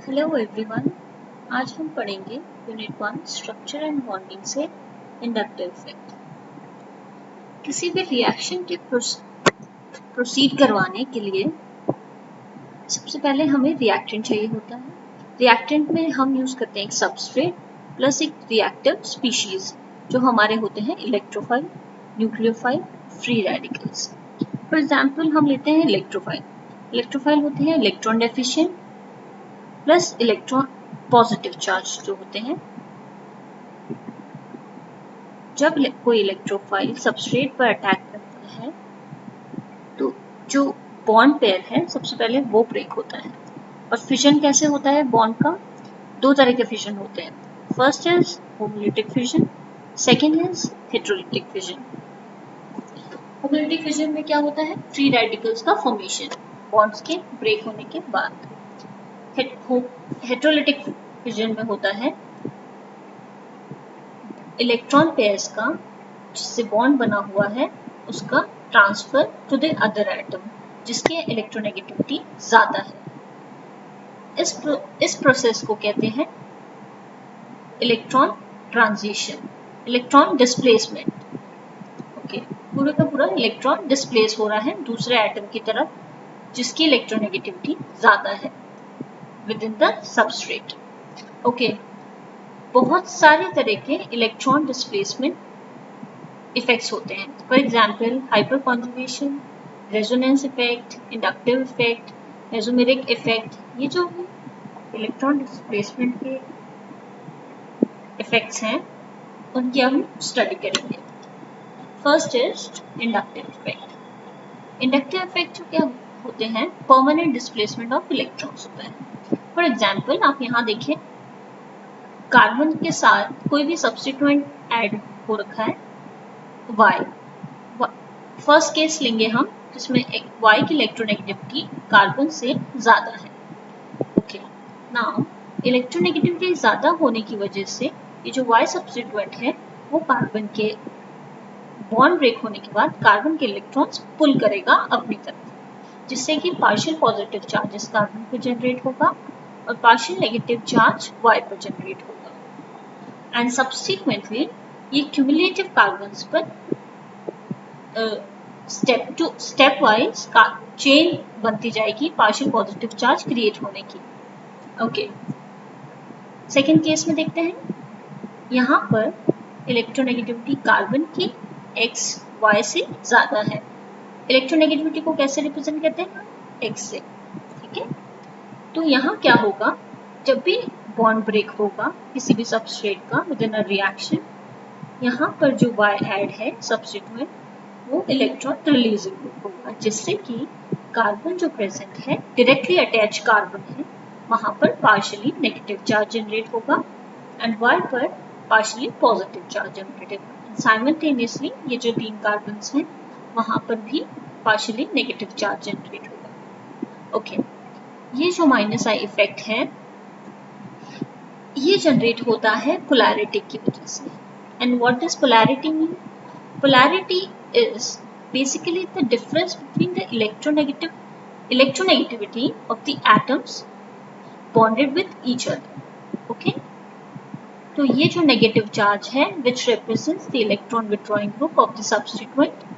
Hello everyone. आज हम पढ़ेंगे यूनिट 1 स्ट्रक्चर एंड बॉन्डिंग से इंडक्टिव इफेक्ट। किसी भी रिएक्शन के प्रोसीड करवाने के लिए सबसे पहले हमें रिएक्टेंट चाहिए होता है। रिएक्टेंट में हम यूज करते हैं एक सबस्ट्रेट प्लस एक रिएक्टिव स्पीशीज जो हमारे होते हैं electrophile, nucleophile, free radicals. For example हम लेते हैं इलेक्ट्रोफाइल। इलेक्ट्रोफाइल होते हैं electron deficient plus electron positive charge जो होते हैं। जब कोई इलेक्ट्रोफाइल सबस्ट्रेट पर अटैक करता है तो जो बॉन्ड पेयर है सबसे पहले वो ब्रेक होता है। और फिजन कैसे होता है? बॉन्ड का दो तरह के फिजन होते हैं। First is homolytic fission, second is heterolytic fission. Homolytic fission में क्या होता है? फ्री रेडिकल्स का फॉर्मेशन बॉन्ड्स के ब्रेक होने के बाद। हेटेरोलिटिक फिजन में होता है इलेक्ट्रॉन पेयर्स का जिससे बॉन्ड बना हुआ है उसका transfer to the other atom जिसके इलेक्ट्रोनेगेटिविटी ज्यादा है। इस प्रोसेस को कहते हैं electron transition, electron displacement. Okay, पूरे का पूरा इलेक्ट्रॉन डिस्प्लेस हो रहा है दूसरे एटम की तरफ जिसकी इलेक्ट्रोनेगेटिविटी ज्यादा है with in the substrate. Okay, बहुत सारे तरह के इलेक्ट्रॉन डिस्प्लेसमेंट इफेक्ट्स होते हैं। For example hyper conjugation, resonance effect, inductive effect, mesomeric effect. ये जो इलेक्ट्रॉन डिस्प्लेसमेंट के इफेक्ट्स हैं उनकी हम स्टडी करेंगे। First is inductive effect. Inductive effect जो क्या होते हैं? परमानेंट डिस्प्लेसमेंट ऑफ इलेक्ट्रॉन्स होता है। फॉर एग्जाम्पल आप यहाँ देखिए, कार्बन के साथ कोई भी सब्स्टिट्यूएंट ऐड हो रखा है Y। फर्स्ट केस लेंगे हम जिसमें Y की इलेक्ट्रोनेगेटिविटी कार्बन से ज्यादा है। ओके, नाउ इलेक्ट्रोनेगेटिविटी ज्यादा होने की वजह से ये जो Y सब्स्टिट्यूएंट है वो कार्बन के बॉन्ड ब्रेक होने के बाद कार्बन के इलेक्ट्रॉन्स पुल करेगा अपनी तरफ, जिससे कि पार्शियल पॉजिटिव चार्जेस कार्बन पर जनरेट होगा और पार्शियल नेगेटिव चार्ज Y पर जनरेट होगा। एंड सब्सिक्वेंटली ये क्यूमुलेटिव कार्बन्स पर स्टेप वाइज चेन बनती जाएगी पार्शियल पॉजिटिव चार्ज क्रिएट होने की। ओके, सेकेंड केस में देखते हैं। यहाँ पर इलेक्ट्रोनेगेटिविटी कार्बन की x y से ज्यादा है। इलेक्ट्रोनेगेटिविटी को कैसे रिप्रेजेंट करते हैं? x से। ठीक है, तो यहाँ क्या होगा? जब भी बॉन्ड ब्रेक होगा किसी भी सबस्ट्रेट का विद इन अ रिएक्शन, यहाँ पर जो y ऐड है सब्स्टिट्यूएंट वो इलेक्ट्रॉन रिलीजिंग ग्रुप होगा, जिससे कि कार्बन जो प्रेजेंट है डायरेक्टली अटैच कार्बन है वहां पर पार्शियली नेगेटिव चार्ज जनरेट होगा एंड Y पर पार्शियली पॉजिटिव चार्ज जनरेट होगा। साइमल्टेनियसली ये जो तीन कार्बन हैं वहां पर भी पार्शियली नेगेटिव चार्ज जनरेट होगा। ओके, ये जो -I इफेक्ट है ये जनरेट होता है पोलैरिटी की वजह से। And what does polarity mean? Polarity is basically the difference between the electronegativity of the atoms bonded with each other. Okay? तो ये जो negative charge है which represents the electron withdrawing group of the substituent,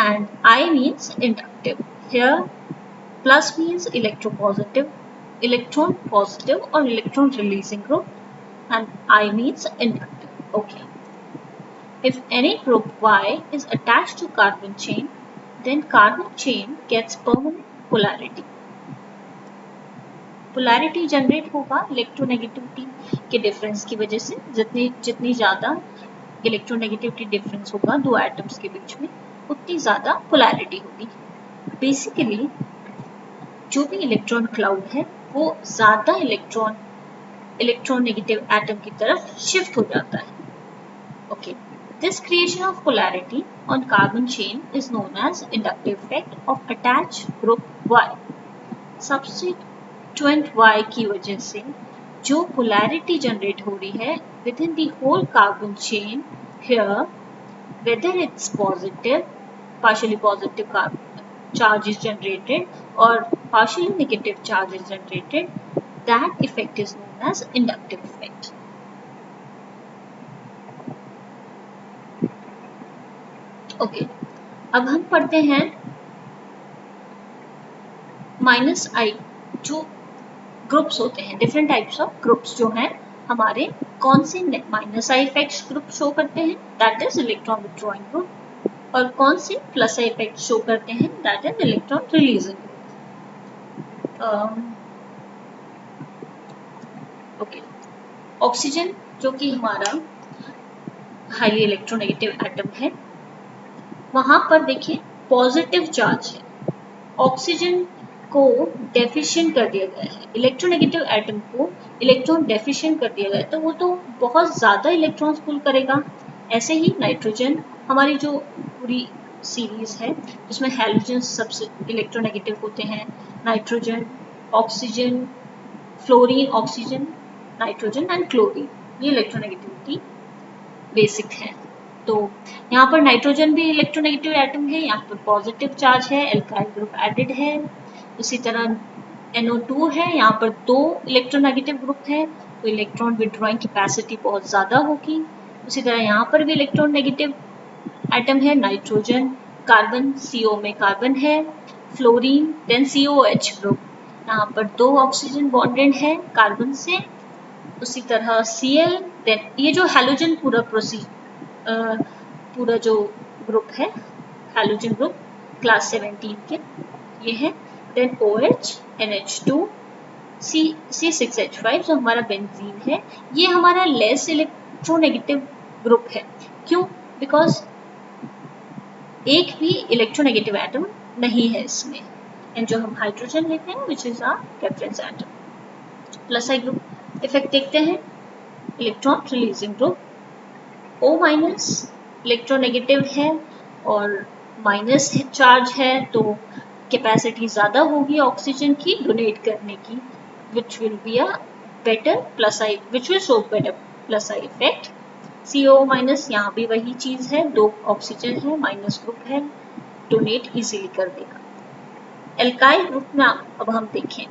and I means inductive. Here plus means electropositive, electron positive or electron releasing group, and I means inductive. Okay. If any group Y is attached to carbon chain, then carbon chain gets permanent polarity. Polarity generate होगा electronegativity के difference की वजह से। जितनी ज़्यादा electronegativity difference होगा दो atoms के बीच में उतनी ज़्यादा पोलैरिटी होगी। बेसिकली जो भी इलेक्ट्रॉन क्लाउड है वो ज़्यादा इलेक्ट्रॉन नेगेटिव एटम की तरफ शिफ्ट हो जाता है। Okay, This creation of polarity on carbon chain is known as inductive effect of attached group Y. Substituent Y की वजह से जो polarity generate हो रही है within the whole carbon chain here, whether it's positive, partially positive charge is generated or partially negative charge is generated, that effect is known as inductive effect. Okay, अब हम पढ़ते हैं माइनस आई जो groups होते हैं, डिफरेंट टाइप्स ऑफ ग्रुप्स जो हैं हमारे, कौन से माइनस आई इफेक्ट्स ग्रुप शो करते हैं, that is electron withdrawing group, और कौन से प्लस आई इफेक्ट शो करते हैं, that is electron releasing group. Okay, oxygen जो कि हमारा हाईली इलेक्ट्रोनेगेटिव एटम है, वहां पर देखिए पॉजिटिव चार्ज है, ऑक्सीजन को डेफिशिएंट कर दिया गया है, इलेक्ट्रोनेगेटिव एटम को इलेक्ट्रॉन डेफिशिएंट कर दिया गया है, तो वो तो बहुत ज़्यादा इलेक्ट्रॉन्स पुल करेगा। ऐसे ही नाइट्रोजन, हमारी जो पूरी सीरीज है जिसमें हैलोजन सबसे इलेक्ट्रोनेगेटिव होते हैं, nitrogen, oxygen, fluorine, oxygen, nitrogen and chlorine, ये इलेक्ट्रोनेगेटिविटी बेसिक है। तो यहाँ पर नाइट्रोजन भी इलेक्ट्रोनेगेटिव एटम है, यहाँ पर पॉजिटिव चार्ज है, एल्काइल ग्रुप एडेड है। इसी तरह NO2 है, यहाँ पर 2 इलेक्ट्रोनेगेटिव ग्रुप है, तो इलेक्ट्रॉन विड्रॉइंग कैपेसिटी बहुत ज़्यादा होगी। उसी तरह यहाँ पर भी इलेक्ट्रॉन नेगेटिव एटम है, नाइट्रोजन, कार्बन, CO में कार्बन है, फ्लोरीन, देन COH ग्रुप, यहाँ पर 2 ऑक्सीजन बॉन्डेड है कार्बन से। उसी तरह Cl, देन ये जो हैलोजन पूरा जो ग्रुप है, हैलोजन ग्रुप क्लास 17 के ये है, देन OH, NH2, C6H5 जो हमारा बेंजीन है, ये हमारा लेस इलेक्ट्रोनेगेटिव ग्रुप है। क्यों? बिकॉज एक भी इलेक्ट्रोनेगेटिव एटम नहीं है इसमें, एंड जो हम हाइड्रोजन लेते हैं which is our reference atom. Plus I group effect देखते हैं, electron releasing group, O- electronegative है और माइनस चार्ज है, तो कैपेसिटी ज़्यादा होगी ऑक्सीजन की डोनेट करने की, which will be a better plus I, which will show better plus I effect. CO- यहाँ भी वही चीज़ है, 2 ऑक्सीजन है, माइनस ग्रुप है, डोनेट इजीली कर देगा। एल्काइल ग्रुप में अब हम देखें,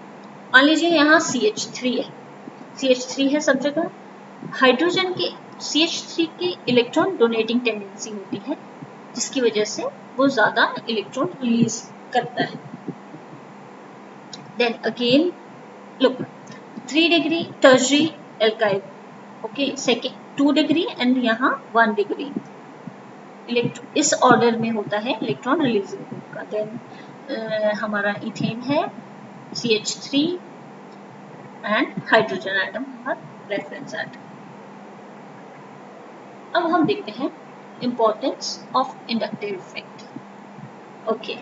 मान लीजिए यहाँ CH3 है, CH3 है सब जगह, हाइड्रोजन के CH3 की इलेक्ट्रॉन डोनेटिंग टेंडेंसी होती है, जिसकी वजह से वो ज़्यादा इलेक्ट्रॉन रिलीज करता है। Then again look, 3 degree tertiary alkyl, okay, second 2 degree and यहाँ 1 डिग्री, इस ऑर्डर में होता है इलेक्ट्रॉन रिलीजिंग ग्रुप का। देन हमारा इथेन है, CH3 एंड हाइड्रोजन एटम हमारा रेफरेंस एटम। अब हम देखते हैं importance of inductive effect. Okay,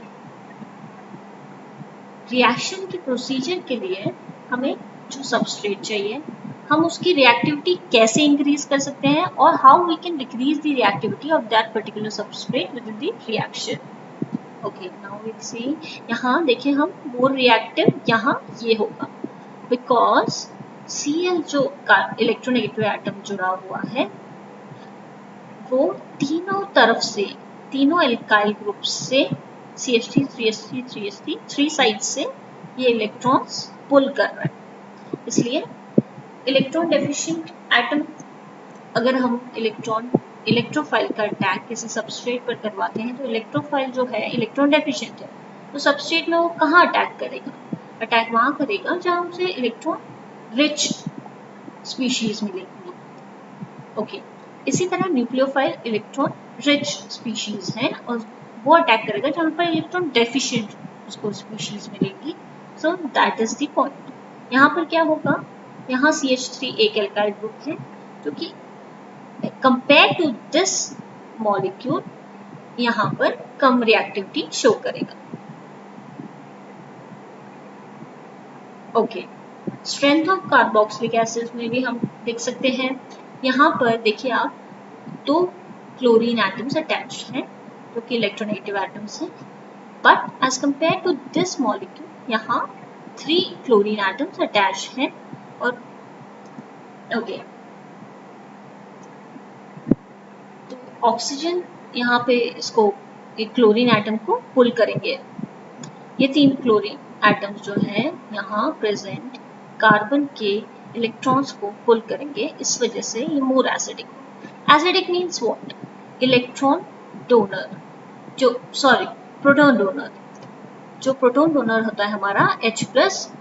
reaction के प्रोसीजर के लिए हमें जो सबस्ट्रेट चाहिए, हम उसकी रिएक्टिविटी कैसे इंक्रीज कर सकते हैं, और how we can decrease the reactivity of that particular substrate with the reaction. Okay, now will see, यहाँ देखिए हम मोर रिएक्टिव यहाँ ये होगा, बिकॉज Cl जो इलेक्ट्रोनेगेटिव एटम जुड़ा हुआ है, वो तीनों तरफ से, तीनों एल्काइल ग्रुप से CH3, 3H3, 3H3, 3 साइड से ये इलेक्ट्रॉन्स पुल कर रहा है। इसलिए इलेक्ट्रॉन डेफिशिएंट एटम, अगर हम इलेक्ट्रोफाइल का अटैक किसी सबस्ट्रेट पर करवाते हैं, तो इलेक्ट्रोफाइल जो है इलेक्ट्रॉन डेफिशिएंट है, तो सबस्ट्रेट में वो कहाँ अटैक करेगा? अटैक वहाँ करेगा जहाँ उसे इलेक्ट्रॉन रिच स्पीशीज मिलेंगी। ओके, इसी तरह न्यूक्लियोफाइल इलेक्ट्रॉन रिच स्पीशीज हैं, और वो अटैक करेगा जहाँ पर इलेक्ट्रॉन डेफिशिएंट उसको स्पीशीज मिलेगी। So that is the point. यहाँ पर क्या होगा, यहाँ CH3 एक एल्काइल ग्रुप है जो कि कंपेयर टू दिस मॉलिक्यूल यहाँ पर कम रिएक्टिविटी शो करेगा। Okay, strength of carboxylic acid में भी हम देख सकते हैं, यहाँ पर देखिए आप 2 क्लोरीन एटम्स अटैच्ड हैं जो कि इलेक्ट्रोनेगेटिव एटम्स हैं, but as compare to this molecule यहाँ 3 क्लोरीन एटम्स अटैच्ड हैं। और ओके, तो ऑक्सीजन यहाँ पे इसको एक क्लोरीन एटम को पुल करेंगे। ये 3 क्लोरीन एटम्स जो है यहाँ प्रेजेंट कार्बन के इलेक्ट्रॉन्स को पुल करेंगे, इस वजह से ये more acidic. Acidic means what? Electron donor, proton donor, जो प्रोटॉन डोनर होता है हमारा H+,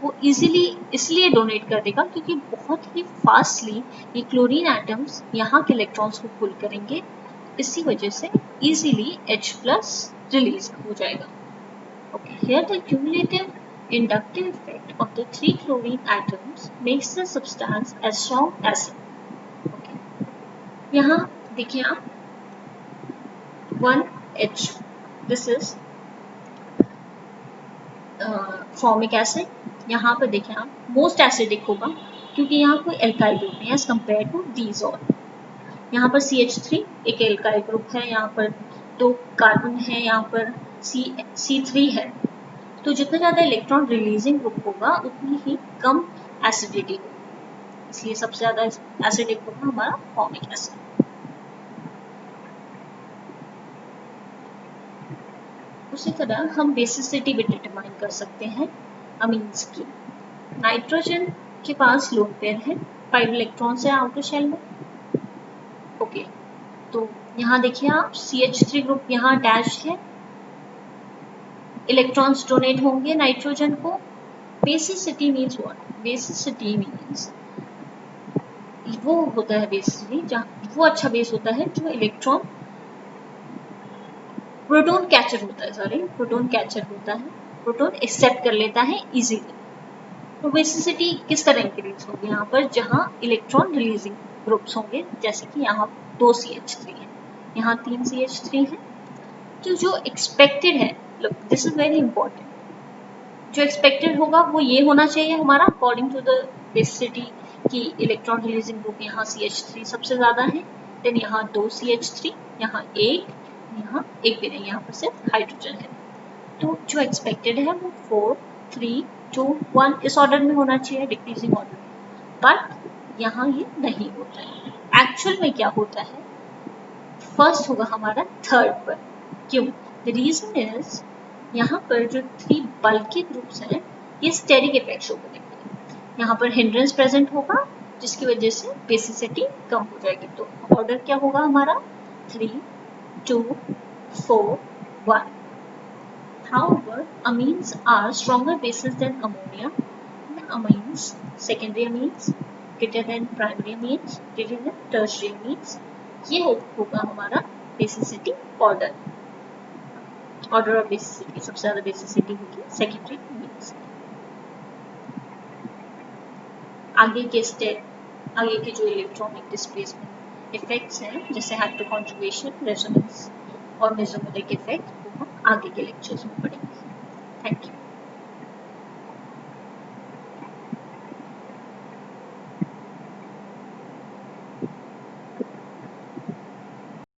वो इजीली इसलिए डोनेट कर देगा क्योंकि बहुत ही फास्टली ये क्लोरीन एटम्स यहाँ के इलेक्ट्रॉन्स को पुल करेंगे, इसी वजह से इजीली H+ रिलीज हो जाएगा। Okay, here the cumulative inductive effect of the 3 chlorine atoms makes the substance as strong as it. Okay. यहाँ देखिए आप 1H, this is formic acid. यहाँ पर देखें आप मोस्ट एसिडिक होगा क्योंकि यहाँ कोई एल्काइल ग्रुप नहीं है as compare to these all. यहाँ पर CH3 एक एल्काइल ग्रुप है, यहाँ पर 2 कार्बन है, यहाँ पर C3 है, तो जितना ज़्यादा इलेक्ट्रॉन रिलीजिंग ग्रुप होगा उतनी ही कम एसिडिटी होगी, इसलिए सबसे ज़्यादा एसिडिक होगा हमारा फॉर्मिक एसिड। उसी तरह हम बेसिसिटी भी डिटरमाइन कर सकते हैं अमीन्स की। नाइट्रोजन के पास लोन पेयर है, 5 इलेक्ट्रॉन्स है आउटर शेल में। ओके, तो यहाँ देखिए आप CH3 ग्रुप यहाँ डैश है, इलेक्ट्रॉन्स डोनेट होंगे नाइट्रोजन को। Basicity means what? Basicity means वो होता है बेसिसिटी जहाँ वो अच्छा बेस होता है जो इलेक्ट्रॉन प्रोटॉन कैचर होता है, प्रोटॉन एक्सेप्ट कर लेता है इजीली। तो बेसिसिटी किस तरह इंक्रीज होगी? यहाँ पर जहाँ इलेक्ट्रॉन रिलीजिंग ग्रुप्स होंगे, जैसे कि यहाँ 2 CH3 है, यहाँ 3 CH3 है, तो जो एक्सपेक्टेड है, look this is very important, जो एक्सपेक्टेड होगा वो ये होना चाहिए हमारा अकॉर्डिंग टू द बेसिसिटी की इलेक्ट्रॉन रिलीजिंग ग्रुप यहाँ CH3 सबसे ज्यादा है, देन यहाँ 2 CH3, यहाँ एक भी नहीं, यहाँ पर सिर्फ हाइड्रोजन है। तो जो एक्सपेक्टेड है वो 4, 3, 2, 1 इस ऑर्डर में होना चाहिए, डिक्रीजिंग ऑर्डर में, बट यहाँ ये नहीं होता है। एक्चुअल में क्या होता है? फर्स्ट होगा हमारा थर्ड पर। क्यों? द रीजन इज यहाँ पर जो 3 बल्कि ग्रुप्स हैं ये स्टेरिक इफेक्ट शो करेंगे, यहाँ पर हिंड्रेंस प्रेजेंट होगा जिसकी वजह से बेसिसिटी कम हो जाएगी। तो ऑर्डर क्या होगा हमारा? 3, 2, 4, 1। However, amines are stronger bases than ammonia. Amines, secondary amines, greater than primary amines, greater than tertiary amines. ये होगा हमारा बेसिसिटी ऑर्डर ऑफ बेसिसिटी। सबसे ज़्यादा बेसिसिटी होगी सेकेंडरी amines। आगे के जो इलेक्ट्रॉनिक डिस्प्लेसमेंट इफेक्ट्स हैं जैसे हाइड्रोकॉन्जुगेशन, रेजोनेंस और मेसोमेरिक इफेक्ट, वो हम आगे के लेक्चर्स में पढ़ेंगे। Thank you.